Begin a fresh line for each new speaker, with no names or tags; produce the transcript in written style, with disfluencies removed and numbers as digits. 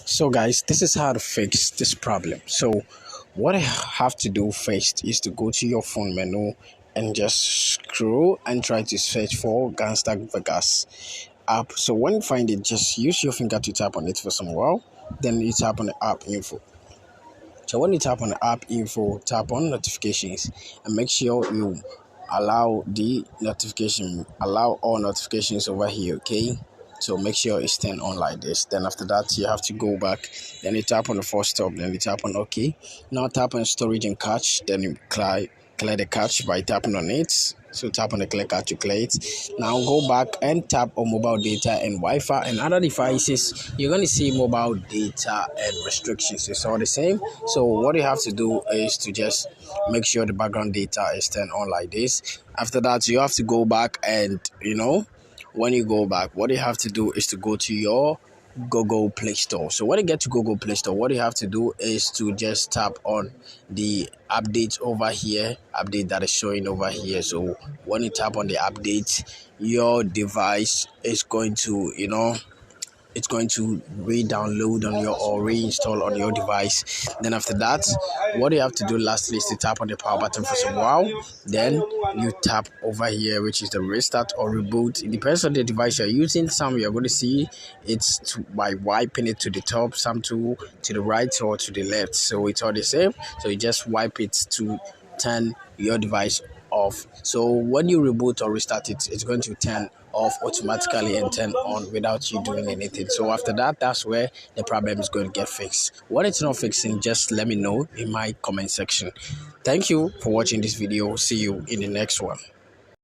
So guys, this is how to fix this problem. So what I have to do first is to go to your phone menu and just scroll and try to search for Gangster Vegas app. So when you find it, just use your finger to tap on it for some while. Then you tap on the app info. So when you tap on the app info, tap on notifications and make sure you allow all notifications over here, okay? So make sure it's turned on like this. Then after that, you have to go back. Then you tap on the first stop. Then you tap on OK. Now tap on storage and cache. Then you clear the cache by tapping on it. So tap on the clear cache to clear it. Now go back and tap on mobile data and Wi-Fi and other devices. You're going to see mobile data and restrictions. It's all the same. So what you have to do is to just make sure the background data is turned on like this. After that, you have to go back and when you go back, what you have to do is to go to your Google Play Store. So when you get to Google Play Store, what you have to do is to just tap on the update over here, update that is showing over here. So when you tap on the update, your device is going to, it's going to re-download on your or reinstall on your device. Then after that, what you have to do lastly is to tap on the power button for some while. Then you tap over here, which is the restart or reboot. It depends on the device you're using. Some you're going to see it's by wiping it to the top, some to the right or to the left. So it's all the same. So you just wipe it to turn your device off. So when you reboot or restart it, it's going to turn off automatically and turn on without you doing anything. So after that, that's where the problem is going to get fixed. When it's not fixing, just let me know in my comment section. Thank you for watching this video. See you in the next one.